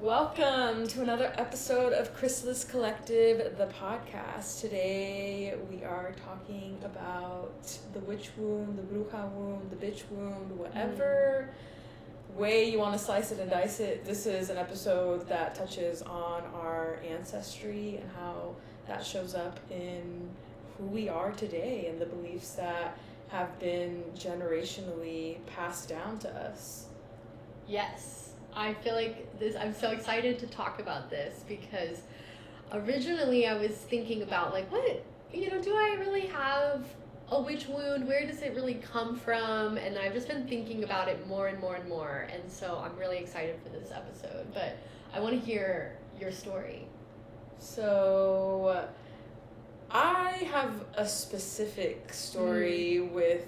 Welcome to another episode of Chrysalis Collective, the podcast. Today we are talking about the witch wound, the bruja wound, the bitch wound, whatever way you want to slice it and dice it. This is an episode that touches on our ancestry and how that shows up in who we are today and the beliefs that have been generationally passed down to us. Yes. I feel like this, I'm so excited to talk about this because originally I was thinking about do I really have a witch wound? Where does it really come from? And I've just been thinking about it more and more and more. And so I'm really excited for this episode, but I want to hear your story. So I have a specific story with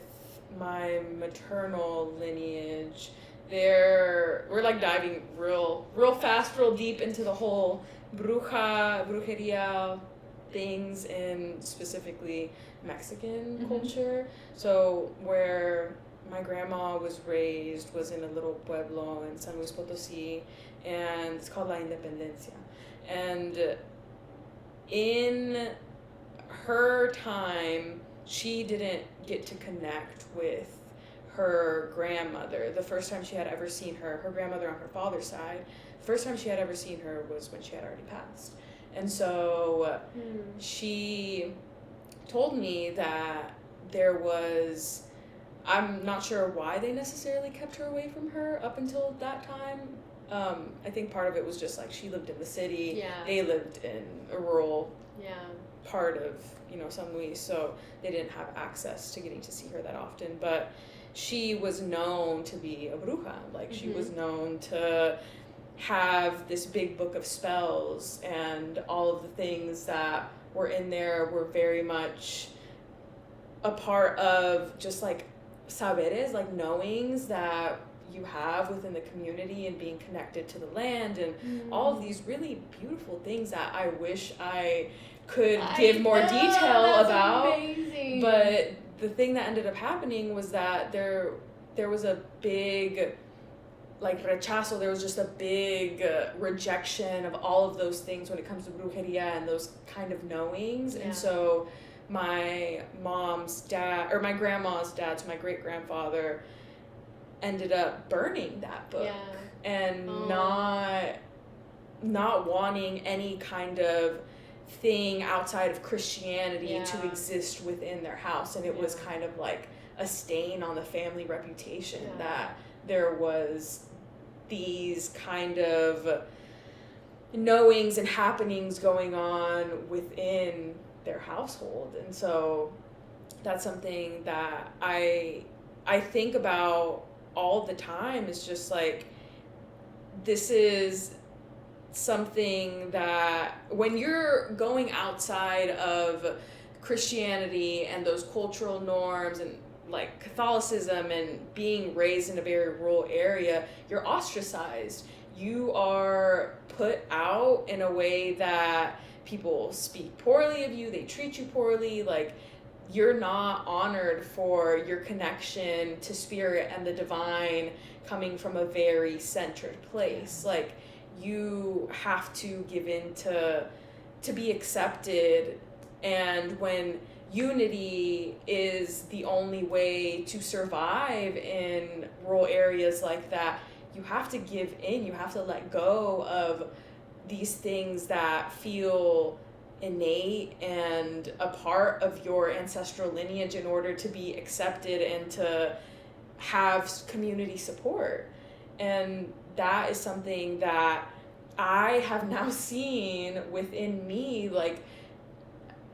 my maternal lineage. We're like diving real fast, real deep into the whole brujeria things in specifically Mexican culture. So where my grandma was raised was in a little pueblo in San Luis Potosí, and it's called La Independencia. And in her time, she didn't get to connect with her grandmother. The first time she had ever seen her grandmother on her father's side, the first time she had ever seen her was when she had already passed. And so she told me that I'm not sure why they necessarily kept her away from her up until that time. I think part of it was just like she lived in the city. Yeah. They lived in a rural part of, San Luis, so they didn't have access to getting to see her that often. But she was known to be a bruja. Like, she was known to have this big book of spells, and all of the things that were in there were very much a part of just like saberes, like knowings that you have within the community and being connected to the land and all of these really beautiful things that I wish I could give more detail about. Amazing. But the thing that ended up happening was that there was a big rechazo. There was just a big rejection of all of those things when it comes to brujeria and those kind of knowings. And so my grandma's dad, so my great grandfather, ended up burning that book and not wanting any kind of thing outside of Christianity to exist within their house. And it was kind of like a stain on the family reputation that there was these kind of knowings and happenings going on within their household. And so that's something that I think about all the time. Is just like, this is something that when you're going outside of Christianity and those cultural norms and like Catholicism and being raised in a very rural area, you're ostracized. You are put out in a way that people speak poorly of you, they treat you poorly, like you're not honored for your connection to spirit and the divine coming from a very centered place. Like, you have to give in to be accepted. And when unity is the only way to survive in rural areas like that, you have to give in, you have to let go of these things that feel innate and a part of your ancestral lineage in order to be accepted and to have community support. And that is something that I have now seen within me, like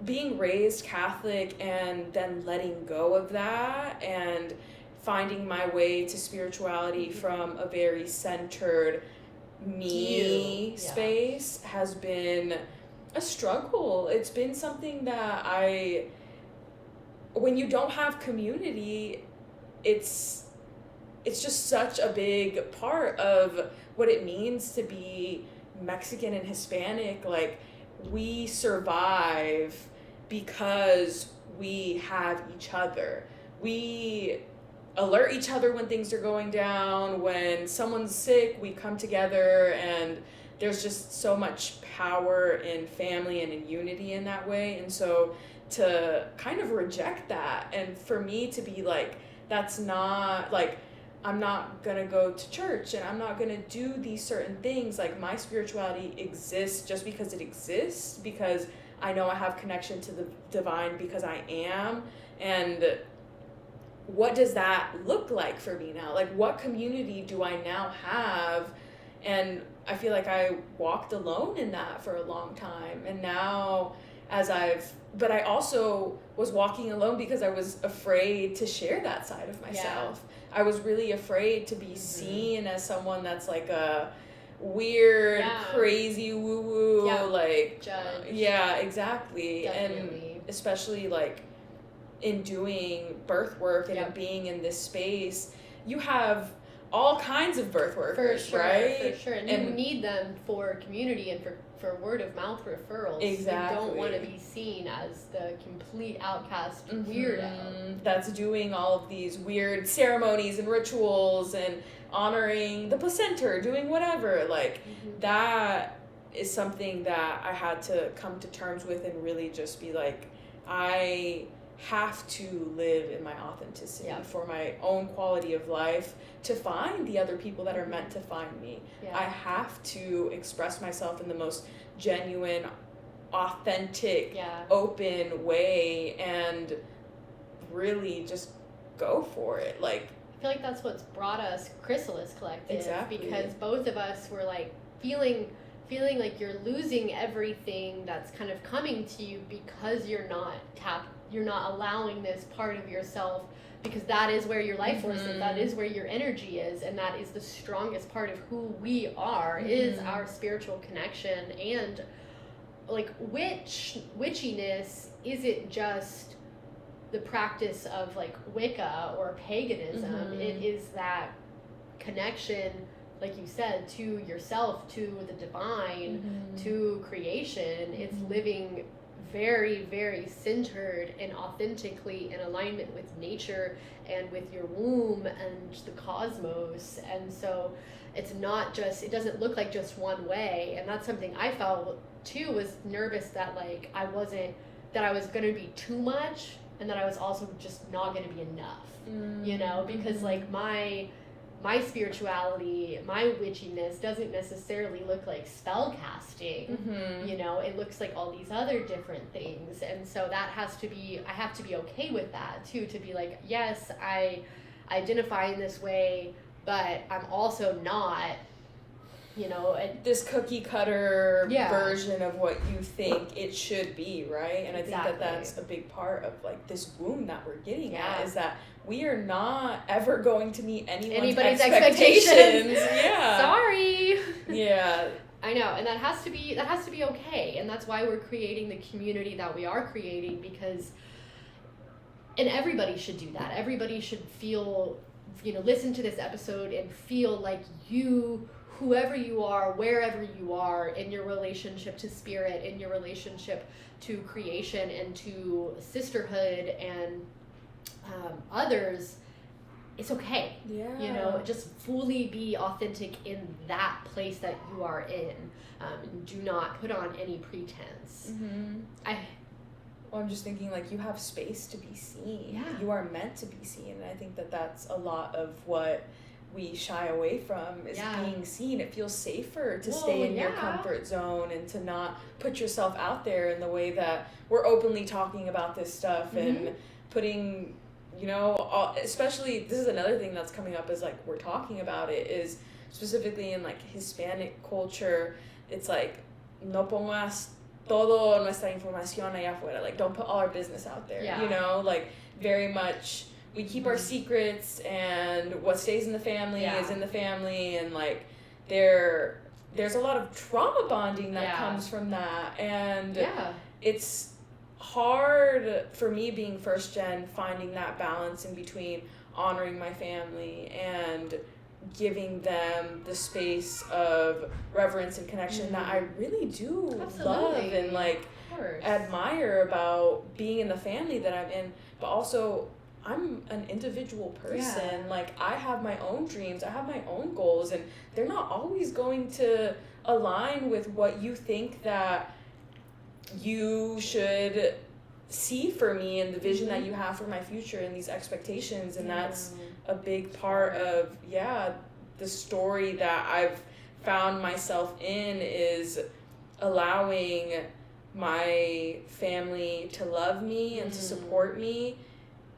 being raised Catholic and then letting go of that and finding my way to spirituality from a very centered me space has been a struggle. It's been something that when you don't have community, it's just such a big part of what it means to be Mexican and Hispanic. Like, we survive because we have each other. We alert each other when things are going down. When someone's sick, we come together and there's just so much power in family and in unity in that way. And so to kind of reject that, and for me to be like, that's not, like, I'm not gonna go to church and I'm not gonna do these certain things. Like, my spirituality exists just because it exists, because I know I have connection to the divine because I am. And what does that look like for me now? Like, what community do I now have? And I feel like I walked alone in that for a long time. And now but I also was walking alone because I was afraid to share that side of myself. Yeah. I was really afraid to be seen as someone that's like a weird, crazy woo-woo, like, judge. Yeah, exactly. Definitely. And especially like in doing birth work and in being in this space, you have all kinds of birth workers, right? For sure. And you need them for community and for word of mouth referrals. Exactly. You don't want to be seen as the complete outcast weirdo. That's doing all of these weird ceremonies and rituals and honoring the placenta, or doing whatever. Like, that is something that I had to come to terms with and really just be like, I have to live in my authenticity for my own quality of life, to find the other people that are meant to find me. I have to express myself in the most genuine, authentic, open way, and really just go for it. Like, I feel like that's what's brought us Chrysalis Collective. Exactly. Because both of us were like feeling like you're losing everything that's kind of coming to you because you're not allowing this part of yourself, because that is where your life force is, that is where your energy is, and that is the strongest part of who we are, is our spiritual connection. And like, witchiness isn't just the practice of like Wicca or paganism. It is that connection, like you said, to yourself, to the divine, to creation. It's living very, very centered and authentically in alignment with nature and with your womb and the cosmos. And so it's not just, it doesn't look like just one way. And that's something I felt too, was nervous that like I was going to be too much, and that I was also just not going to be enough, you know, because like my spirituality, my witchiness doesn't necessarily look like spell casting, you know, it looks like all these other different things. And so that I have to be okay with that too, to be like, yes, I identify in this way, but I'm also not, you know, this cookie cutter version of what you think it should be, right? And I think that that's a big part of like this womb that we're getting at, is that we are not ever going to meet anybody's expectations. Sorry. Yeah. I know, and that has to be okay, and that's why we're creating the community that we are creating, because, and everybody should do that. Everybody should feel, you know, listen to this episode and feel like you, whoever you are, wherever you are in your relationship to spirit, in your relationship to creation and to sisterhood and others, it's okay. Yeah. You know, just fully be authentic in that place that you are in. Do not put on any pretense. I'm just thinking, like, you have space to be seen. Yeah. You are meant to be seen. And I think that that's a lot of what we shy away from, is being seen. It feels safer to stay in your comfort zone and to not put yourself out there in the way that we're openly talking about this stuff and putting, you know, especially, this is another thing that's coming up, is like, we're talking about it, is specifically in like Hispanic culture, it's like, no pongas todo nuestra información allá afuera, like, don't put all our business out there, you know, like, very much we keep our secrets, and what stays in the family is in the family, and like there's a lot of trauma bonding that comes from that, and it's hard for me, being first gen, finding that balance in between honoring my family and giving them the space of reverence and connection that I really do love and like admire about being in the family that I'm in, but also I'm an individual person. Yeah. Like, I have my own dreams, I have my own goals, and they're not always going to align with what you think that you should see for me and the vision that you have for my future and these expectations. And that's a big part of the story that I've found myself in, is allowing my family to love me and to support me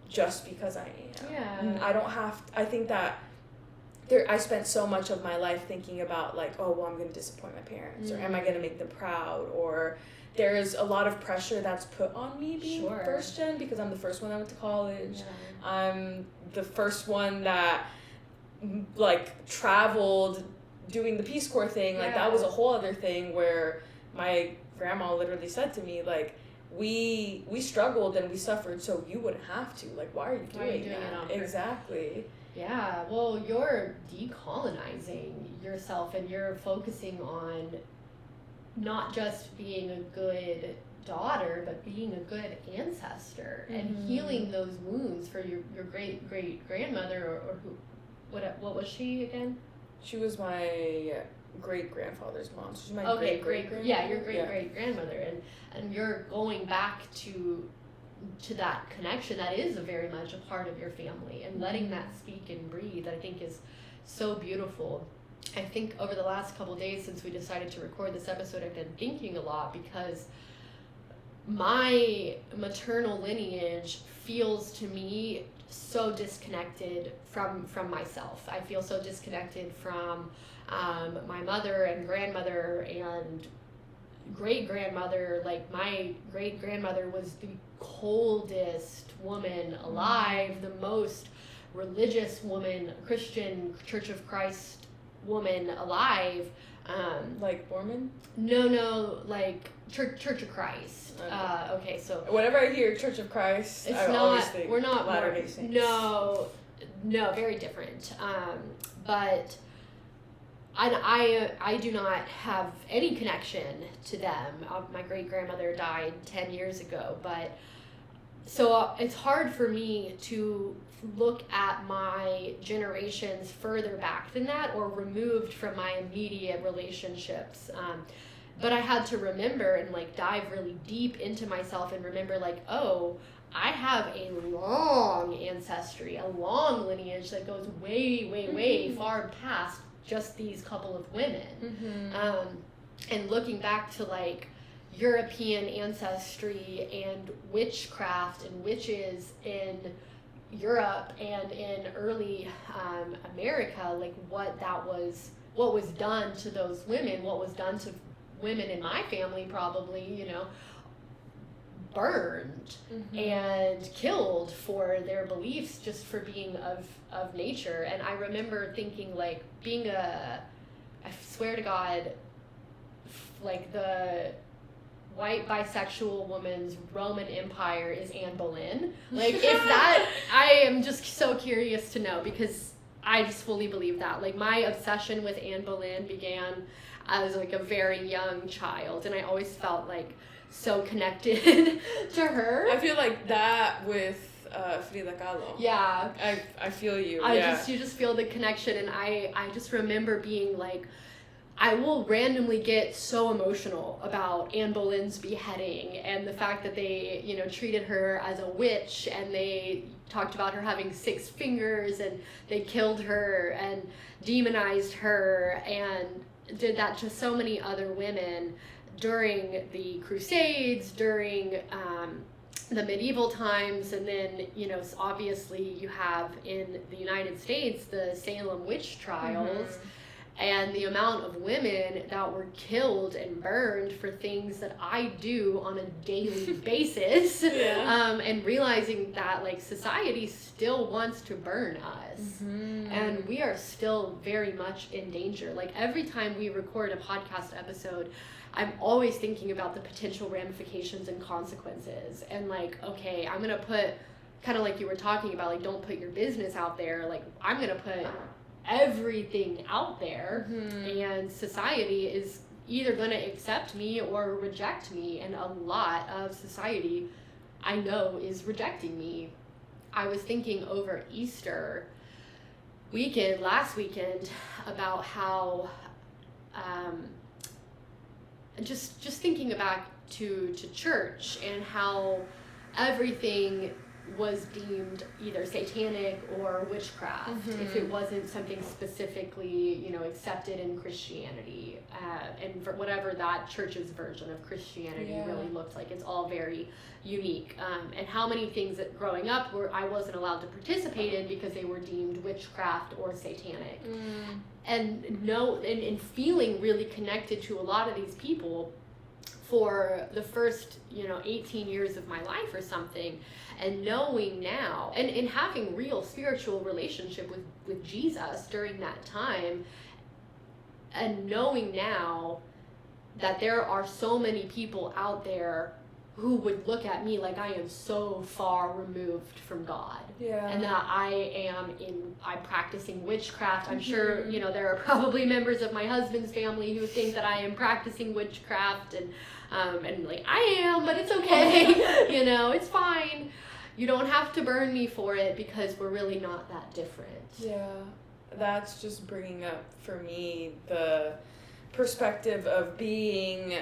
just because I am. Yeah. I don't have, I think that I spent so much of my life thinking about, like, oh, well, I'm going to disappoint my parents, or am I going to make them proud, or there's a lot of pressure that's put on me being first gen, because I'm the first one that went to college. Yeah. I'm the first one that, like, traveled doing the Peace Corps thing. Like, that was a whole other thing where my grandma literally said to me, like, we struggled and we suffered so you wouldn't have to. Like, why are you doing that? Exactly. Yeah, well, you're decolonizing yourself, and you're focusing on not just being a good daughter, but being a good ancestor, and healing those wounds for your great grandmother, or who, what was she again? She was my great grandfather's mom. She's my great grandmother. Yeah, your great grandmother, and you're going back to that connection that is very much a part of your family, and letting that speak and breathe, I think, is so beautiful. I think over the last couple of days since we decided to record this episode, I've been thinking a lot, because my maternal lineage feels to me so disconnected from myself. I feel so disconnected from my mother and grandmother and great-grandmother. Like, my great-grandmother was the coldest woman alive, the most religious woman, Christian Church of Christ woman alive. Like Mormon? No, like Church of Christ. Okay, so whenever I hear Church of Christ, it's always think we're not Latter-day Saints. No, very different. But I do not have any connection to them. My great-grandmother died 10 years ago, but so it's hard for me to look at my generations further back than that, or removed from my immediate relationships. But I had to remember and, like, dive really deep into myself and remember, like, oh, I have a long ancestry, a long lineage that goes way far past just these couple of women. And looking back to, like, European ancestry and witchcraft and witches in Europe and in early America, like, what was done to those women, what was done to women in my family, probably, burned and killed for their beliefs, just for being of nature. And I remember thinking, like, I swear to God, like, the white bisexual woman's Roman Empire is Anne Boleyn. Like, if that, I am just so curious to know, because I just fully believe that. Like, my obsession with Anne Boleyn began as, like, a very young child, and I always felt, like, so connected to her. I feel like that with Frida Kahlo. Yeah. I feel you. You just feel the connection, and I just remember being like, I will randomly get so emotional about Anne Boleyn's beheading, and the fact that they, treated her as a witch, and they talked about her having 6 fingers, and they killed her and demonized her, and did that to so many other women during the Crusades, during the medieval times, and then, obviously you have in the United States the Salem witch trials. And the amount of women that were killed and burned for things that I do on a daily basis, and realizing that, like, society still wants to burn us, and we are still very much in danger. Like, every time we record a podcast episode, I'm always thinking about the potential ramifications and consequences, and, like, okay, I'm gonna put, kind of like you were talking about, like, don't put your business out there. Like, I'm gonna put everything out there, and society is either going to accept me or reject me, and a lot of society, I know, is rejecting me. I was thinking over Easter last weekend, about how just thinking back to church, and how everything was deemed either satanic or witchcraft if it wasn't something specifically, accepted in Christianity, and for whatever that church's version of Christianity really looked like. It's all very unique, and how many things that growing up I wasn't allowed to participate in because they were deemed witchcraft or satanic. And feeling really connected to a lot of these people for the first 18 years of my life or something, and knowing now and having real spiritual relationship with Jesus during that time, and knowing now that there are so many people out there who would look at me like I am so far removed from God, and that I'm practicing witchcraft. I'm sure there are probably members of my husband's family who think that I am practicing witchcraft, and like, I am, but it's okay. It's fine. You don't have to burn me for it, because we're really not that different. Yeah, that's just bringing up for me the perspective of being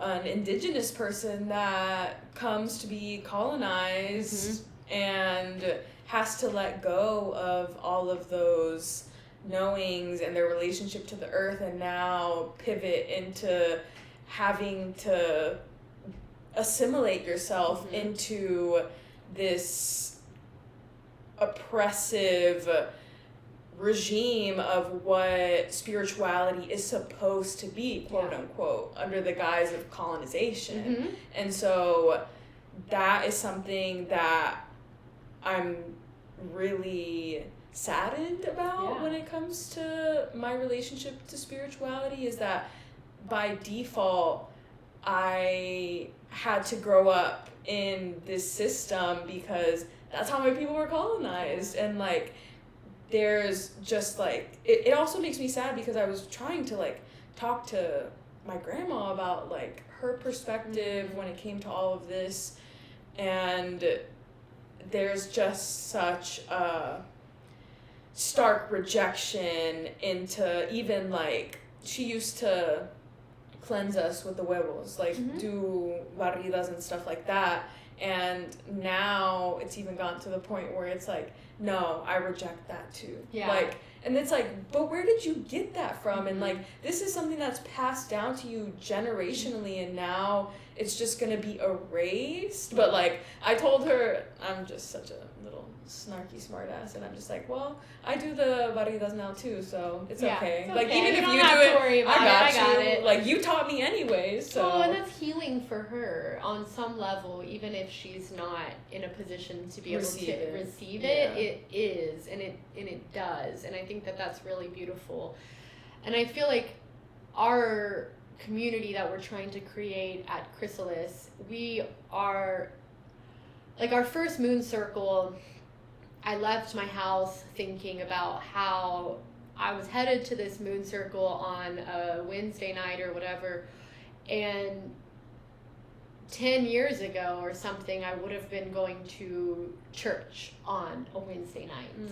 an indigenous person that comes to be colonized and has to let go of all of those knowings and their relationship to the earth, and now pivot into having to assimilate yourself into this oppressive regime of what spirituality is supposed to be, quote unquote, under the guise of colonization. And so that is something that I'm really saddened about when it comes to my relationship to spirituality, is that by default I had to grow up in this system because that's how my people were colonized. And like, there's just like, it also makes me sad because I was trying to like talk to my grandma about like her perspective when it came to all of this, and there's just such a stark rejection into, even like, she used to cleanse us with the huevos, like do barridas and stuff like that. And now it's even gotten to the point where it's like, no, I reject that too. Like, and it's like, but where did you get that from? And like, this is something that's passed down to you generationally, and now it's just gonna be erased. But like, I told her, I'm just such a little snarky smartass, and I'm just like, well, I do the barridas now too, so it's okay. It's like, even if you do it, I got it. Like, you taught me anyways, so. Well, and that's healing for her on some level, even if she's not in a position to be able to receive it. It is, and it does, and I think that that's really beautiful. And I feel like our community that we're trying to create at Chrysalis, we are, like, our first moon circle, I left my house thinking about how I was headed to this moon circle on a Wednesday night or whatever, and 10 years ago or something, I would have been going to church on a Wednesday night.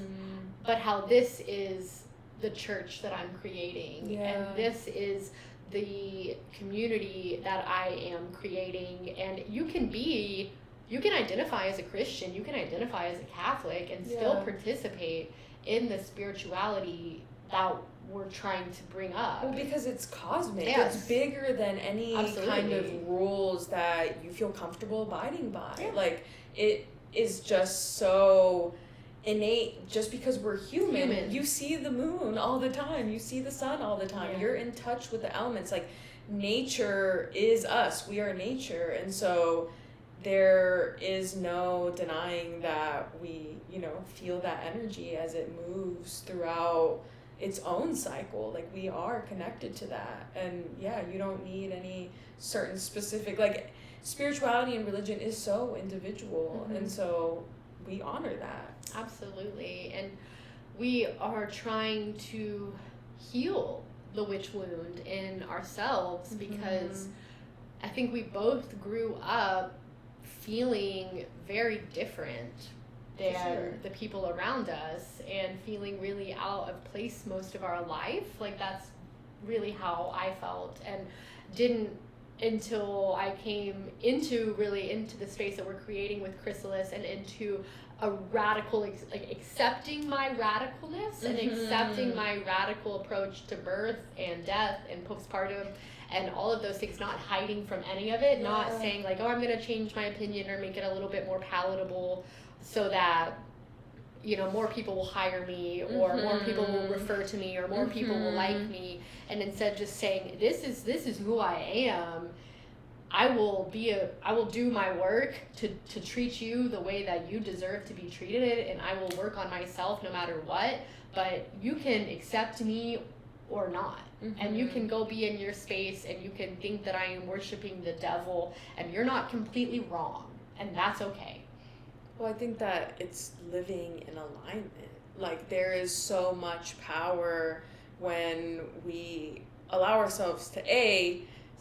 But how this is the church that I'm creating, and this is the community that I am creating. And you can identify as a Christian, you can identify as a Catholic, and still participate in the spirituality that we're trying to bring up. Well, because it's cosmic. It's bigger than any kind of rules that you feel comfortable abiding by. Like, it is just so innate. Just because we're human, you see the moon all the time, you see the sun all the time, you're in touch with the elements. Like, nature is us, we are nature. And so there is no denying that we, feel that energy as it moves throughout its own cycle. Like, we are connected to that. And you don't need any certain specific, like, spirituality and religion is so individual. And so we honor that. Absolutely. And we are trying to heal the witch wound in ourselves, because I think we both grew up feeling very different than the people around us, and feeling really out of place most of our life. Like, that's really how I felt, and didn't until I came into the space that we're creating with Chrysalis, and into a radical accepting my radicalness and accepting my radical approach to birth and death and postpartum and all of those things, not hiding from any of it, not saying like, oh, I'm going to change my opinion or make it a little bit more palatable so that, you know, more people will hire me, or more people will refer to me, or more people will like me, and instead just saying, this is who I am. I will do my work to treat you the way that you deserve to be treated, and I will work on myself no matter what, but you can accept me or not. And you can go be in your space, and you can think that I am worshiping the devil, and you're not completely wrong, and that's okay. Well, I think that it's living in alignment. Like, there is so much power when we allow ourselves to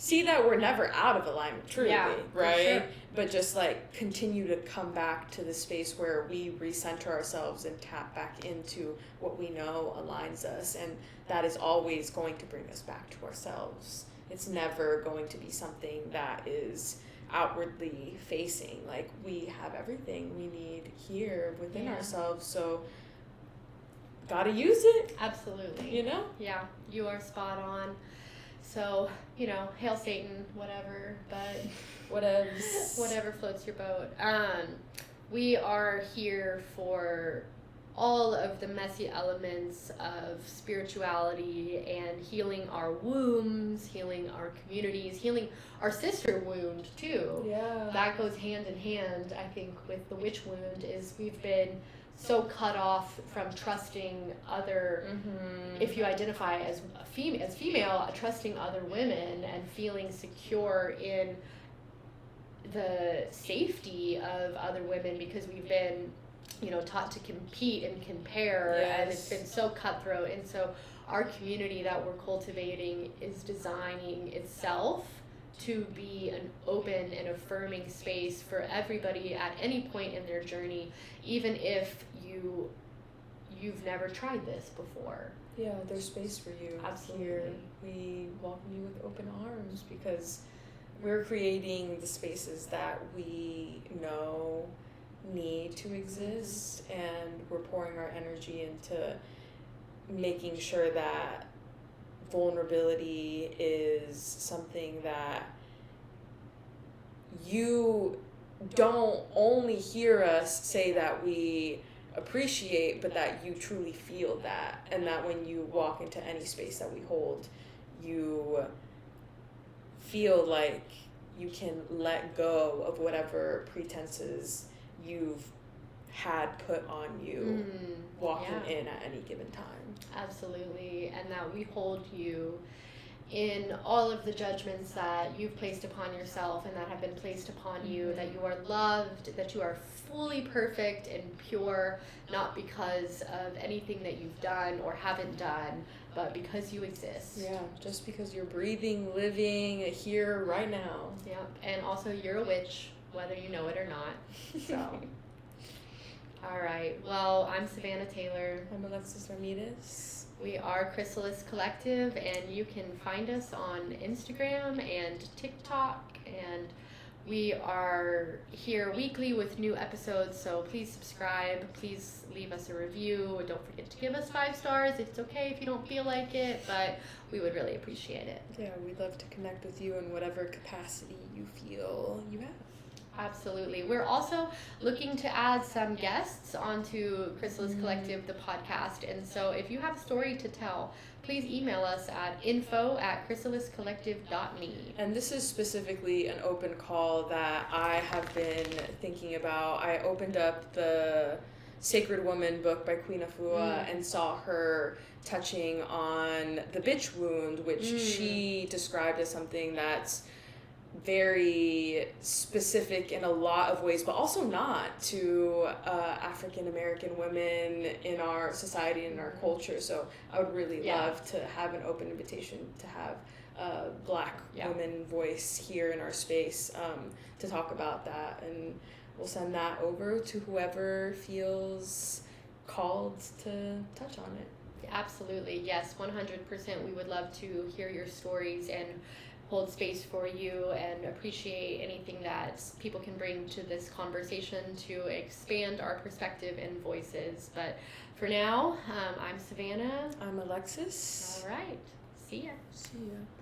see that we're never out of alignment, truly, right? Sure. But just like continue to come back to the space where we recenter ourselves and tap back into what we know aligns us, and that is always going to bring us back to ourselves. It's never going to be something that is outwardly facing. Like, we have everything we need here within ourselves, so gotta use it. Absolutely. You know? Yeah, you are spot on. So, you know, hail Satan, whatever, but whatever floats your boat. We are here for all of the messy elements of spirituality and healing our wombs, healing our communities, healing our sister wound too. Yeah. That goes hand in hand, I think, with the witch wound, is we've been so cut off from trusting other, if you identify as female, trusting other women and feeling secure in the safety of other women, because we've been, you know, taught to compete and compare, and it's been so cutthroat. And so our community that we're cultivating is designing itself to be an open and affirming space for everybody at any point in their journey, even if you've never tried this before. Yeah, there's space for you. Absolutely. Here. We welcome you with open arms, because we're creating the spaces that we know need to exist, and we're pouring our energy into making sure that vulnerability is something that you don't only hear us say that we appreciate, but that you truly feel that, and that when you walk into any space that we hold, you feel like you can let go of whatever pretenses you've had put on you walking in at any given time. Absolutely. And that we hold you in all of the judgments that you've placed upon yourself and that have been placed upon you, that you are loved, that you are fully perfect and pure, not because of anything that you've done or haven't done, but because you exist. Yeah, just because you're breathing, living here right now. Yep. And also you're a witch, whether you know it or not. So, all right. Well, I'm Savannah Taylor. I'm Alexis Ramirez. We are Chrysalis Collective, and you can find us on Instagram and TikTok, and we are here weekly with new episodes, so please subscribe, please leave us a review, don't forget to give us 5 stars. It's okay if you don't feel like it, but we would really appreciate it. Yeah, we'd love to connect with you in whatever capacity you feel you have. Absolutely. We're also looking to add some guests onto Chrysalis Collective, the podcast. And so if you have a story to tell, please email us at info@chrysaliscollective.me. And this is specifically an open call that I have been thinking about. I opened up the Sacred Woman book by Queen Afua and saw her touching on the bitch wound, which she described as something that's very specific in a lot of ways, but also not, to African American women in our society and our culture. So I would really love to have an open invitation to have a Black woman voice here in our space to talk about that. And we'll send that over to whoever feels called to touch on it. Absolutely, yes, 100%. We would love to hear your stories and hold space for you, and appreciate anything that people can bring to this conversation to expand our perspective and voices. But for now, I'm Savannah. I'm Alexis. All right, see ya. See ya.